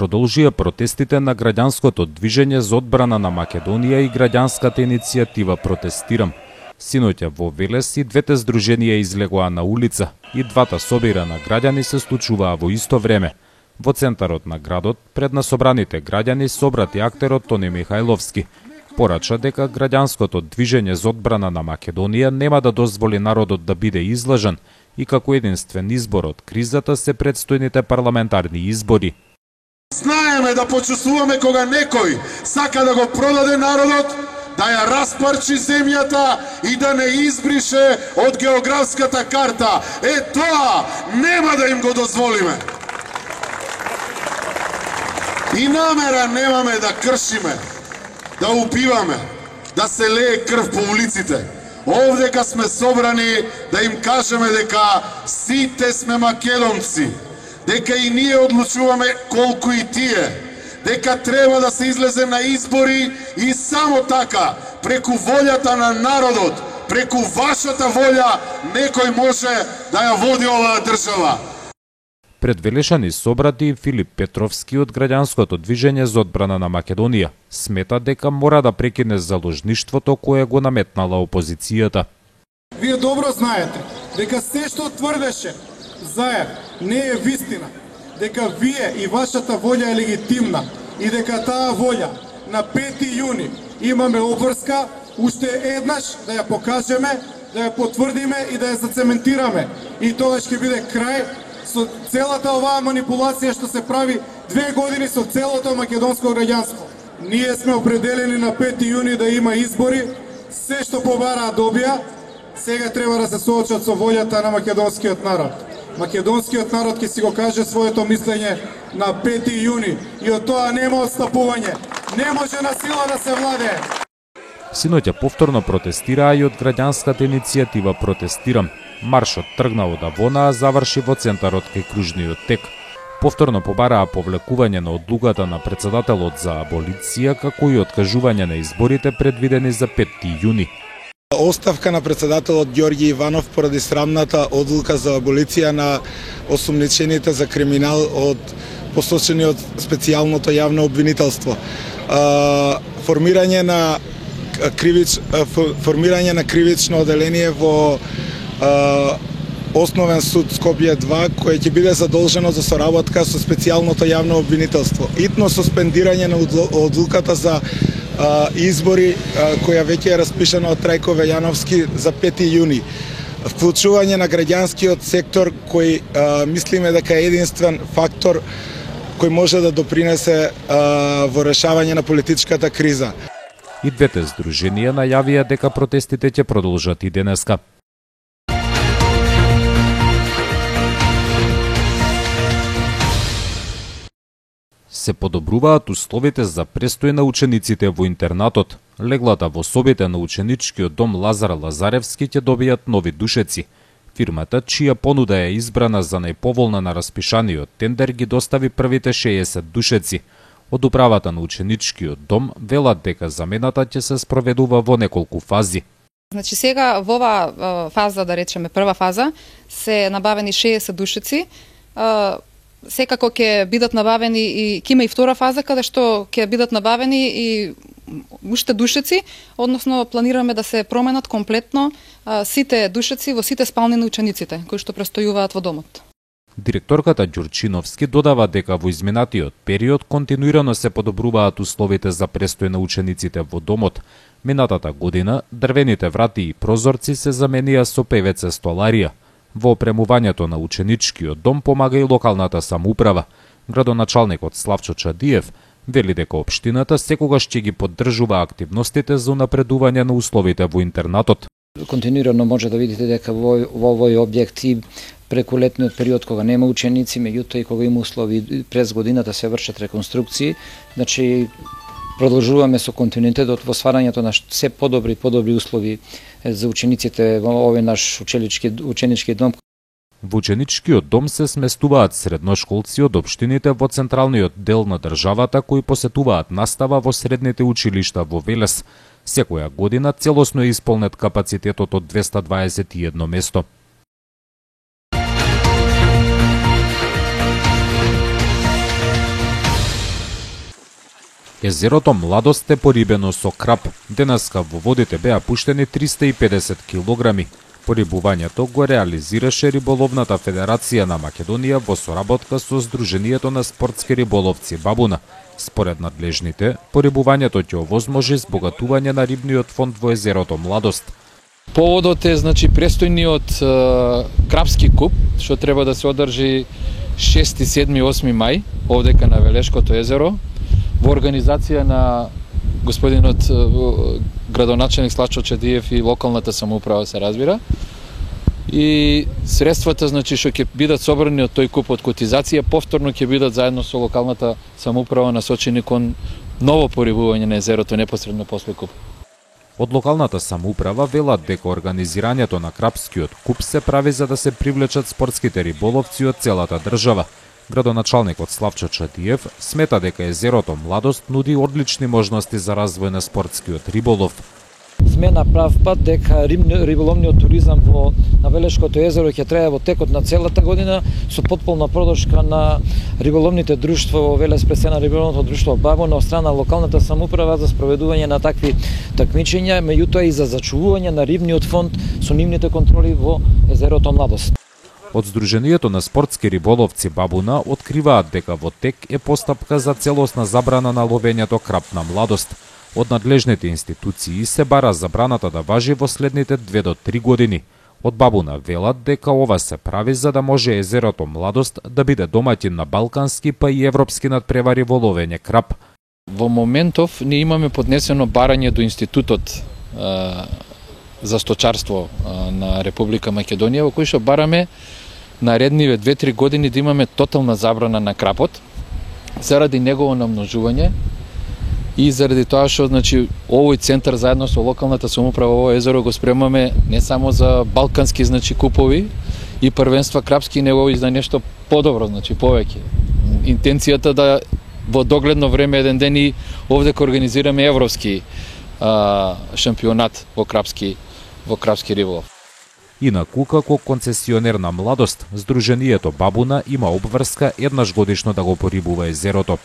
продолжија протестите на граѓанското движење за одбрана на Македонија и граѓанската иницијатива Протестирам. Синоќа во Велес и двете здруженија излегоа на улица и двата собира на граѓани се случуваа во исто време. Во центарот на градот, пред насобраните граѓани собрати актерот Тони Михајловски. Порача дека граѓанското движење за одбрана на Македонија нема да дозволи народот да биде излажен и како единствен избор од кризата се предстојните парламентарни избори. Знаеме да почувствуваме кога некој сака да го продаде народот, да ја распарчи земјата и да не избрише од географската карта. Тоа нема да им го дозволиме. И намера немаме да кршиме, да убиваме, да се лее крв по улиците. Овдека сме собрани да им кажеме дека сите сме македонци, дека и ние одлучуваме колку и тие, дека треба да се излезе на избори и само така, преку волјата на народот, преку вашата волја, некој може да ја води оваа држава. Пред Велешани собрати Филип Петровски од граѓанското движење за одбрана на Македонија смета дека мора да прекине заложништвото кое го наметнала опозицијата. Вие добро знаете дека се што тврдеше Заев не е вистина, дека вие и вашата волја е легитимна и дека таа волја на 5 јуни имаме обврска уште еднаш да ја покажеме, да ја потврдиме и да ја зацементираме. И тоа ќе биде крај со целата оваа манипулација што се прави 2 години со целото македонско граѓанство. Ние сме определени на 5 јуни да има избори, се што побараа добија, сега треба да се соочат со волјата на македонскиот народ. Македонскиот народ ќе си го каже своето мислење на 5 јуни и од тоа нема отстапување. Не може на сила да се владее. Синоќа повторно протестираа и од граѓанската иницијатива Протестирам. Маршот тргна од Авона, а заврши во центарот кај кружниот тек. Повторно побараа повлекување на одлуката на председателот за аболиција, како и откажување на изборите предвидени за 5 јуни. Оставка на председателот Ѓорѓи Иванов поради срамната одлука за аболиција на осумничените за криминал од посочени од специјалното јавно обвинителство. Формирање на кривично оделение во Основен суд Скопје 2, кој ќе биде задолжено за соработка со специјалното јавно обвинителство. Итно суспендирање на одлуката за избори која веќе е распишана од Трајко Вејановски за 5 јуни. Вклучување на граѓанскиот сектор кој мислиме дека е единствен фактор кој може да допринесе во решавање на политичката криза. И двете здруженија најавија дека протестите ќе продолжат и денеска. Се подобруваат условите за престој на учениците во интернатот. Леглата во собите на ученичкиот дом Лазар Лазаревски ќе добијат нови душеци. Фирмата, чија понуда е избрана за најповолна на распишаниот тендер, ги достави првите 60 душеци. Од управата на ученичкиот дом велат дека замената ќе се спроведува во неколку фази. Значи сега во оваа фаза, да речеме прва фаза, се набавени 60 душеци. Секако ќе бидат набавени и ќе има и втора фаза каде што ќе бидат набавени и уште душеци, односно планираме да се променат комплетно сите душеци во сите спални на учениците кои што престојуваат во домот. Директорката Ѓурчиновски додава дека во изминатиот период континуирано се подобруваат условите за престој на учениците во домот. Минатата година дрвените врати и прозорци се заменија со ПВЦ столарија. Во опремувањето на ученичкиот дом помага и локалната самоуправа. Градоначалникот Славчо Чадиев вели дека општината секогаш ќе ги поддржува активностите за унапредување на условите во интернатот. Континуирано може да видите дека во овој објект и преку летниот период кога нема ученици, меѓутоа и кога има услови през годината се вршат реконструкции, значи продолжуваме со континуитетот во стварањето на се подобри услови за учениците во овој наш ученички дом. Во ученичкиот дом се сместуваат средношколци од општините во централниот дел на државата кои посетуваат настава во средните училишта во Велес. Секоја година целосно е исполнет капацитетот од 221 место. Езерото Младост е порибено со крап. Денеска во водите беа пуштени 350 килограми. Порибувањето го реализираше Риболовната федерација на Македонија во соработка со Сдруженијето на спортски риболовци Бабуна. Според надлежните, порибувањето ќе овозможи збогатување на рибниот фонд во езерото Младост. Поводот е престојниот крапски куп, што треба да се одржи 6, 7, 8 мај, овдека на Велешкото езеро, во организација на господинот градоначелник Славчо Чадиев и локалната самоуправа, се разбира. И средствата што ќе бидат собрани од тој куп од котизација, повторно ќе бидат заедно со локалната самоуправа насочени кон ново порибување на езерото непосредно после куп. Од локалната самоуправа велат дека организирањето на крапскиот куп се прави за да се привлечат спортските риболовци од целата држава. Градоначалникот Славчо Чадиев смета дека езерото Младост нуди одлични можности за развој на спортскиот риболов. Сме на прав пат дека риболовниот туризам на Велешкото езеро ќе трае во текот на целата година со потполна подршка на риболовните друштва во Велес Пресена риболовното друштво Бабуна од страна локалната самоуправа за спроведување на такви такмичења, меѓутоа и за зачувување на рибниот фонд со нивните контроли во езерото Младост. Од Сдруженијето на спортски риболовци Бабуна откриваат дека во тек е постапка за целосна забрана на ловењето крап на Младост. Од надлежните институции се бара забраната да важи во следните 2 до 3 години. Од Бабуна велат дека ова се прави за да може езерото Младост да биде домаќин на балкански па и европски надпревари во ловење крап. Во моментов ние имаме поднесено барање до Институтот за сточарство на Република Македонија, во кој што бараме наредниве 2-3 години да имаме тотална забрана на крапот заради негово намножување и заради тоа што овој центар заедно со локалната самоуправа во езеро го спремаме не само за балкански купови и првенства крапски, него и за нешто подобро, повеќе. Интенцијата да во догледно време еден ден и овде организираме европски шампионат во крапски риболов. Инаку, како концесионер на Младост, Сдруженијето Бабуна има обврска еднаш годишно да го порибува езерото.